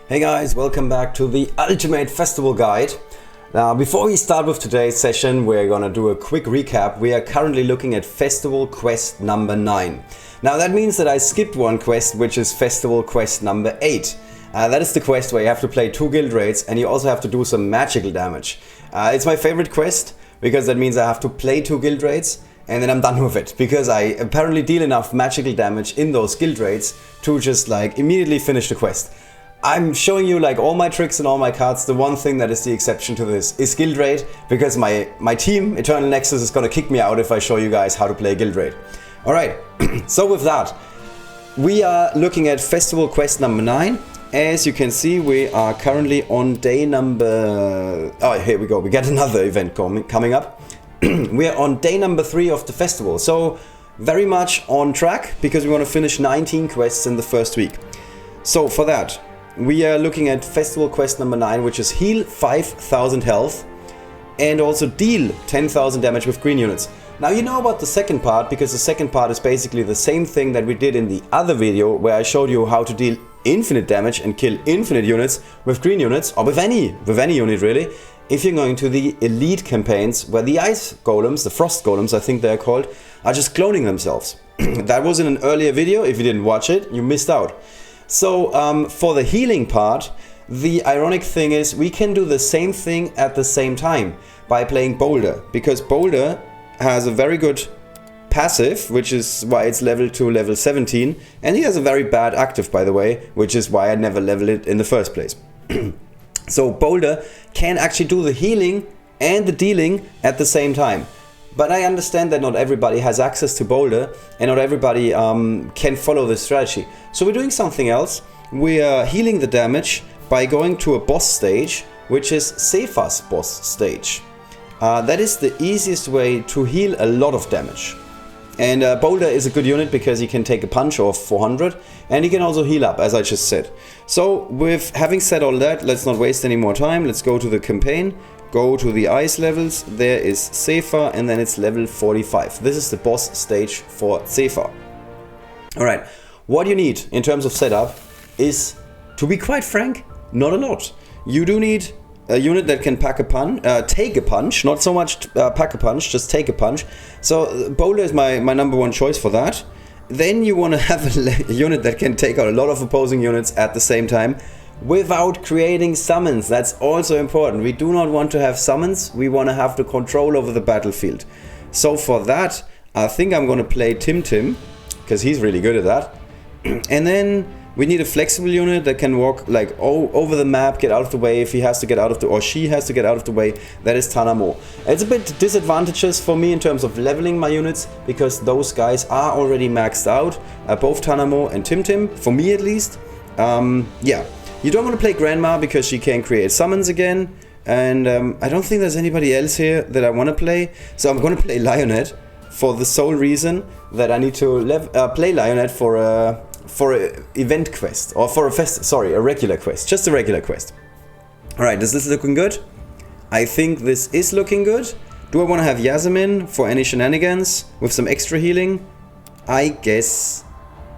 Hey guys, welcome back to the Ultimate Festival Guide. Now, before we start with today's session, we're gonna do a quick recap. We are currently looking at Festival Quest number 9. Now that means that I skipped one quest, which is Festival Quest number 8. That is the quest where you have to play 2 guild raids and you also have to do some magical damage. It's my favorite quest because that means I have to play 2 guild raids and then I'm done with it, because I apparently deal enough magical damage in those guild raids to just like immediately finish the quest. I'm showing you like all my tricks and all my cards. The one thing that is the exception to this is guild raid, because my team, Eternal Nexus, is gonna kick me out if I show you guys how to play guild raid. Alright, so with that, we are looking at Festival Quest number 9. As you can see, we are currently on day number... Oh, here we go, we got another event coming up. We are on day number 3 of the festival, so very much on track, because we want to finish 19 quests in the first week. So for that, we are looking at Festival Quest number 9, which is heal 5,000 health and also deal 10,000 damage with green units. Now you know about the second part, because the second part is basically the same thing that we did in the other video where I showed you how to deal infinite damage and kill infinite units with green units, or with any unit really, if you're going to the elite campaigns where the ice golems, the frost golems I think they're called, are just cloning themselves. That was in an earlier video. If you didn't watch it, you missed out. So for the healing part, the ironic thing is we can do the same thing at the same time by playing Boulder, because Boulder has a very good passive, which is why it's leveled to level 17, and he has a very bad active, by the way, which is why I never leveled it in the first place. So Boulder can actually do the healing and the dealing at the same time. But I understand that not everybody has access to Boulder and not everybody can follow this strategy. So we're doing something else. We are healing the damage by going to a boss stage, which is Sepha's boss stage. That is the easiest way to heal a lot of damage. And Boulder is a good unit because he can take a punch of 400 and he can also heal up, as I just said. So with having said all that, let's not waste any more time. Let's go to the campaign. Go to the ice levels, there is Sepha, and then it's level 45. This is the boss stage for Sepha. Alright, what you need in terms of setup is, to be quite frank, not a lot. You do need a unit that can take a punch, not so much pack a punch, just take a punch. So Boulder is my number one choice for that. Then you want to have a unit that can take out a lot of opposing units at the same time, without creating summons. That's also important. We do not want to have summons, we want to have the control over the battlefield. So for that, I think I'm going to play Tim, because he's really good at that. And then we need a flexible unit that can walk like over the map, get out of the way if he has to get out of the, or she has to get out of the way. That is Tanamo. It's a bit disadvantageous for me in terms of leveling my units, because those guys are already maxed out, both Tanamo and Tim, for me at least. Yeah. You don't want to play Grandma because she can create summons again, and I don't think there's anybody else here that I want to play, so I'm going to play Lionette for the sole reason that I need to play Lionette for a event quest, or for a regular quest, just a regular quest. Alright, is this looking good? I think this is looking good. Do I want to have Yasmin for any shenanigans with some extra healing? I guess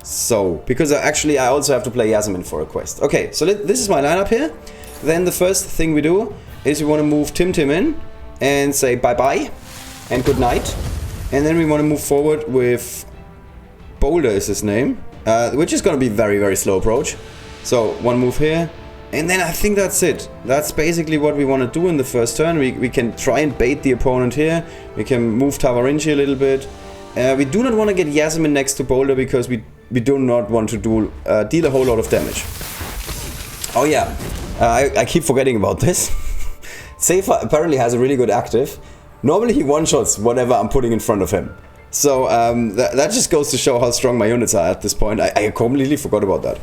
so, because I also have to play Yasmin for a quest. Okay, so this is my lineup here. Then the first thing we do is we want to move Tim in and say bye-bye and good night. And then we want to move forward with Boulder is his name, which is going to be very, very slow approach. So one move here, and then I think that's it. That's basically what we want to do in the first turn. We can try and bait the opponent here. We can move Tavarinci a little bit. We do not want to get Yasmin next to Boulder because we do not want to deal a whole lot of damage. Oh yeah, I keep forgetting about this. Sepha apparently has a really good active. Normally he one-shots whatever I'm putting in front of him. So that just goes to show how strong my units are at this point. I completely forgot about that.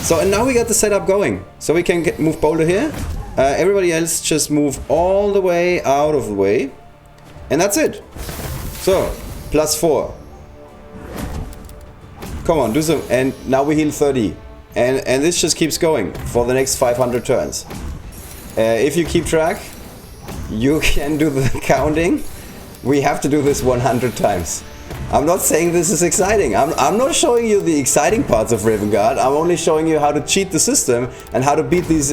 So and now we got the setup going. So we can move Boulder here. Everybody else just move all the way out of the way. And that's it. So, +4. Come on, do some, and now we heal 30. And this just keeps going for the next 500 turns. If you keep track, you can do the counting. We have to do this 100 times. I'm not saying this is exciting. I'm not showing you the exciting parts of Rivengard. I'm only showing you how to cheat the system and how to beat these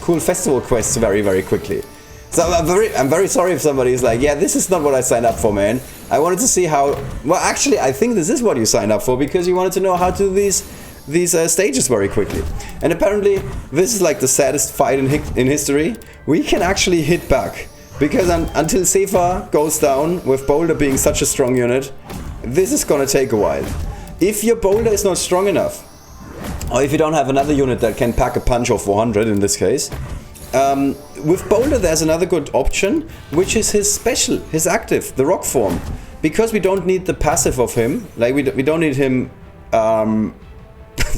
cool festival quests very, very quickly. So I'm very sorry if somebody is like, yeah, this is not what I signed up for, man. I wanted to see how... Well, actually, I think this is what you signed up for, because you wanted to know how to do these stages very quickly. And apparently, this is like the saddest fight in history. We can actually hit back. Because until Sefa goes down, with Boulder being such a strong unit, this is gonna take a while. If your Boulder is not strong enough, or if you don't have another unit that can pack a punch of 400 in this case, with Boulder there's another good option, which is his special, his active, the rock form. Because we don't need the passive of him, like we don't need him,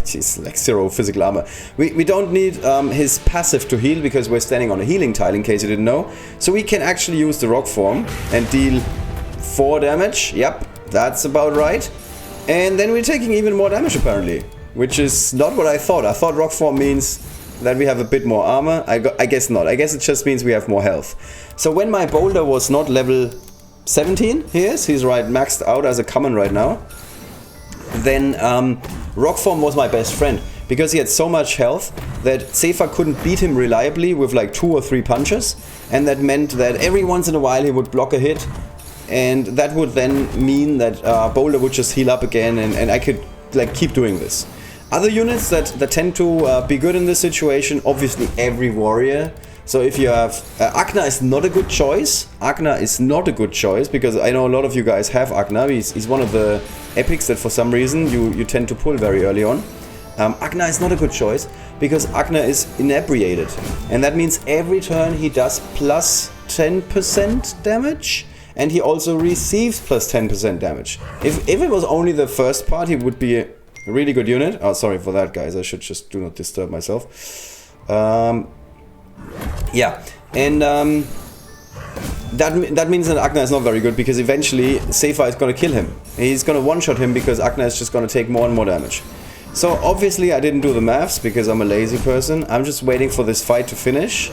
jeez, like 0 physical armor. We don't need his passive to heal, because we're standing on a healing tile, in case you didn't know. So we can actually use the rock form and deal 4 damage. Yep, that's about right. And then we're taking even more damage apparently, which is not what I thought. I thought rock form means that we have a bit more armor. I guess not. I guess it just means we have more health. So when my Boulder was not level 17, he's right maxed out as a common right now, then rock form was my best friend, because he had so much health that Sefa couldn't beat him reliably with like 2 or 3 punches, and that meant that every once in a while he would block a hit, and that would then mean that Boulder would just heal up again, and I could like keep doing this. Other units that tend to be good in this situation, obviously every warrior. So if you have... Agna is not a good choice. Agna is not a good choice, because I know a lot of you guys have Agna. He's one of the epics that for some reason you tend to pull very early on. Agna is not a good choice, because Agna is inebriated. And that means every turn he does plus 10% damage, and he also receives plus 10% damage. If it was only the first part, he would be a really good unit. Oh, sorry for that, guys. I should just do not disturb myself. Yeah, and that means that Agna is not very good, because eventually Sefa is going to kill him. He's going to one-shot him, because Agna is just going to take more and more damage. So obviously I didn't do the maths, because I'm a lazy person. I'm just waiting for this fight to finish.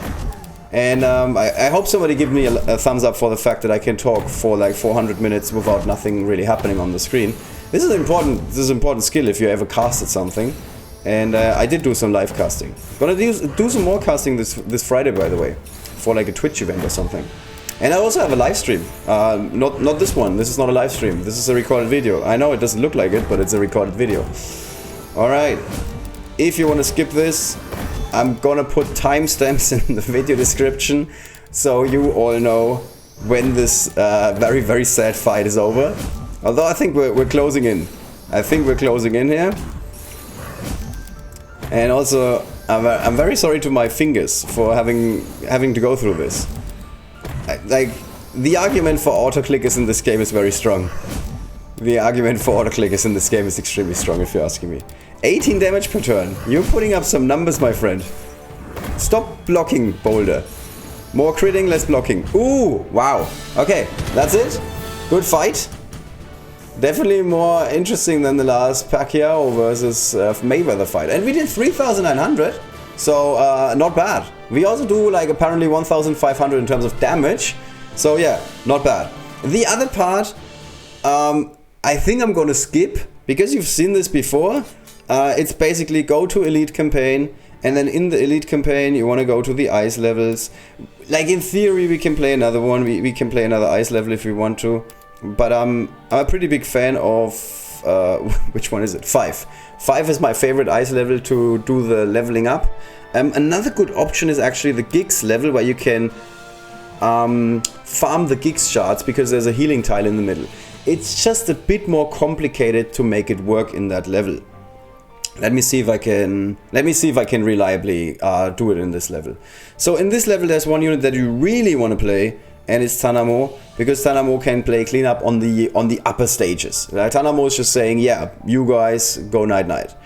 And I hope somebody give me a thumbs up for the fact that I can talk for like 400 minutes without nothing really happening on the screen. This is important skill if you ever casted something. And I did do some live casting. Gonna do some more casting this Friday, by the way, for like a Twitch event or something. And I also have a live stream. Not this one. This is not a live stream. This is a recorded video. I know it doesn't look like it, but it's a recorded video. All right. If you want to skip this, I'm gonna put timestamps in the video description, so you all know when this very, very sad fight is over. Although I think we're closing in. I think we're closing in here. And also, I'm very sorry to my fingers for having to go through this. Like, the argument for auto-clickers in this game is very strong. The argument for auto-clickers in this game is extremely strong, if you're asking me. 18 damage per turn. You're putting up some numbers, my friend. Stop blocking, Boulder. More critting, less blocking. Ooh, wow. Okay, that's it. Good fight. Definitely more interesting than the last Pacquiao versus Mayweather fight. And we did 3,900, so not bad. We also do like apparently 1,500 in terms of damage. So yeah, not bad. The other part, I think I'm gonna skip, because you've seen this before. It's basically go to elite campaign, and then in the elite campaign you want to go to the ice levels. Like in theory we can play another one, we can play another ice level if we want to. But I'm a pretty big fan of, which one is it? 5. 5 is my favorite ice level to do the leveling up. Another good option is actually the gigs level, where you can farm the gigs shards, because there's a healing tile in the middle. It's just a bit more complicated to make it work in that level. Let me see if I can reliably do it in this level. So in this level there's one unit that you really want to play, and it's Tanamo, because Tanamo can play cleanup on the upper stages. Tanamo is just saying, yeah, you guys go night.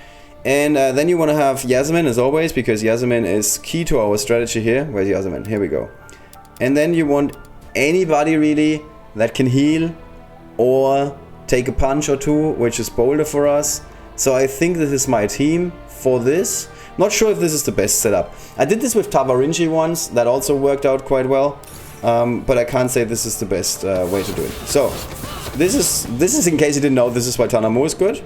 And then you want to have Yasmin as always, because Yasmin is key to our strategy here. Where's Yasmin? Here we go. And then you want anybody really that can heal or take a punch or two, which is Boulder for us. So I think this is my team for this. Not sure if this is the best setup. I did this with Tavarinci once, that also worked out quite well. But I can't say this is the best way to do it. So, this is in case you didn't know, this is why Tanamo is good.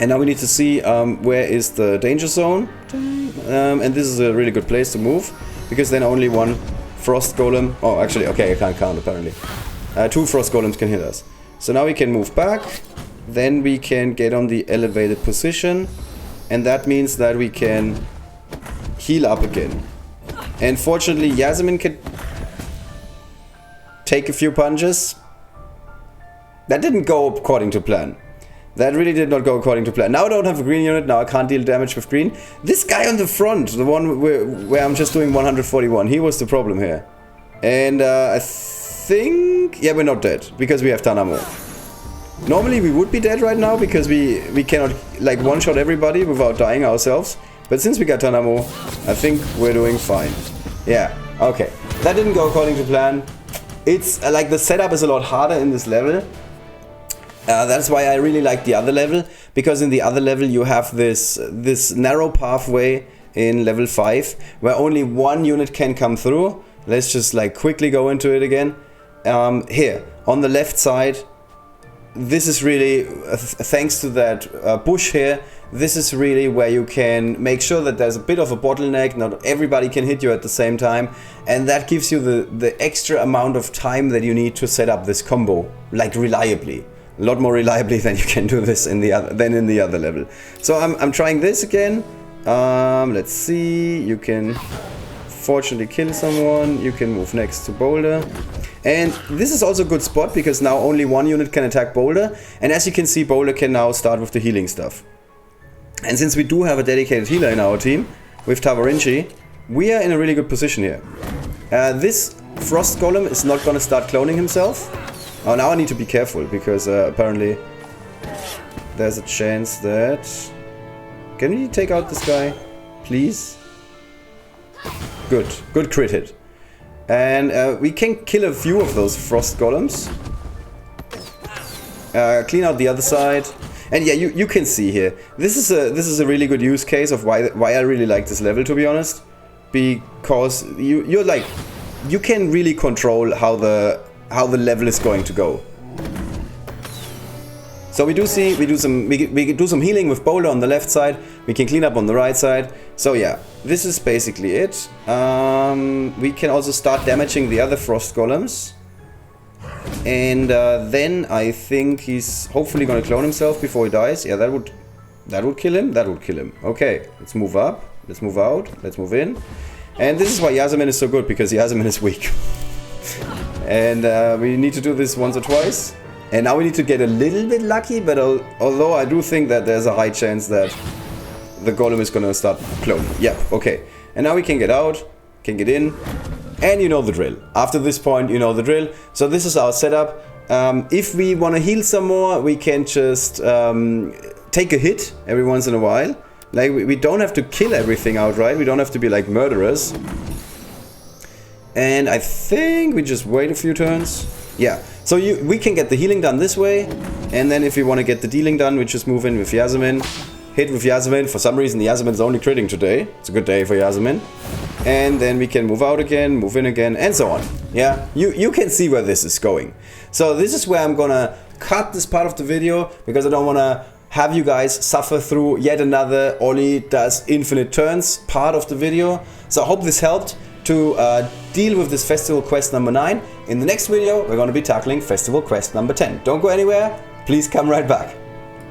And now we need to see where is the danger zone. And this is a really good place to move, because then only one frost golem, oh actually, okay, I can't count apparently. 2 frost golems can hit us. So now we can move back, then we can get on the elevated position, and that means that we can heal up again. And fortunately Yasmin can take a few punches. That didn't go according to plan. That really did not go according to plan. Now I don't have a green unit, now I can't deal damage with green. This guy on the front, the one where I'm just doing 141, he was the problem here. And I think, yeah, we're not dead, because we have Tanamo. Normally we would be dead right now, because we cannot like one-shot everybody without dying ourselves. But since we got Tanamo, I think we're doing fine. Yeah, okay. That didn't go according to plan. It's like the setup is a lot harder in this level. That's why I really like the other level, because in the other level you have this narrow pathway in level 5 where only one unit can come through. Let's just like quickly go into it again. Here on the left side, this is really thanks to that bush here, this is really where you can make sure that there's a bit of a bottleneck, not everybody can hit you at the same time, and that gives you the extra amount of time that you need to set up this combo, like reliably. A lot more reliably than you can do this in the other level. So I'm trying this again. Let's see. You can fortunately kill someone. You can move next to Boulder. And this is also a good spot, because now only one unit can attack Boulder. And as you can see, Boulder can now start with the healing stuff. And since we do have a dedicated healer in our team, with Tavarinci, we are in a really good position here. This Frost Golem is not going to start cloning himself. Oh, now I need to be careful, because apparently there's a chance that... Can we take out this guy? Please? Good. Good crit hit. And we can kill a few of those Frost Golems. Clean out the other side. And yeah, you can see here. This is a really good use case of why I really like this level, to be honest. Because you're like... You can really control how the level is going to go. So we do some healing with Boulder on the left side. We can clean up on the right side. So yeah, this is basically it. We can also start damaging the other Frost Golems. And then I think he's hopefully going to clone himself before he dies. Yeah, that would kill him. That would kill him. Okay, let's move up. Let's move out. Let's move in. And this is why Yasmin is so good, because Yasmin is weak. And we need to do this once or twice. And now we need to get a little bit lucky, but although I do think that there's a high chance that the golem is gonna start cloning. Yeah, okay. And now we can get out, can get in, and you know the drill. After this point, you know the drill. So this is our setup. If we want to heal some more, we can just take a hit every once in a while. Like, we don't have to kill everything outright. We don't have to be like murderers. And I think we just wait a few turns. Yeah, so we can get the healing done this way. And then if we want to get the dealing done, we just move in with Yasmin. Hit with Yasmin. For some reason, Yasmin's only critting today. It's a good day for Yasmin. And then we can move out again, move in again, and so on. Yeah, you can see where this is going. So this is where I'm gonna cut this part of the video, because I don't want to have you guys suffer through yet another Ollie does infinite turns part of the video. So I hope this helped to deal with this festival quest number 9. In the next video, we're going to be tackling festival quest number 10. Don't go anywhere, please come right back.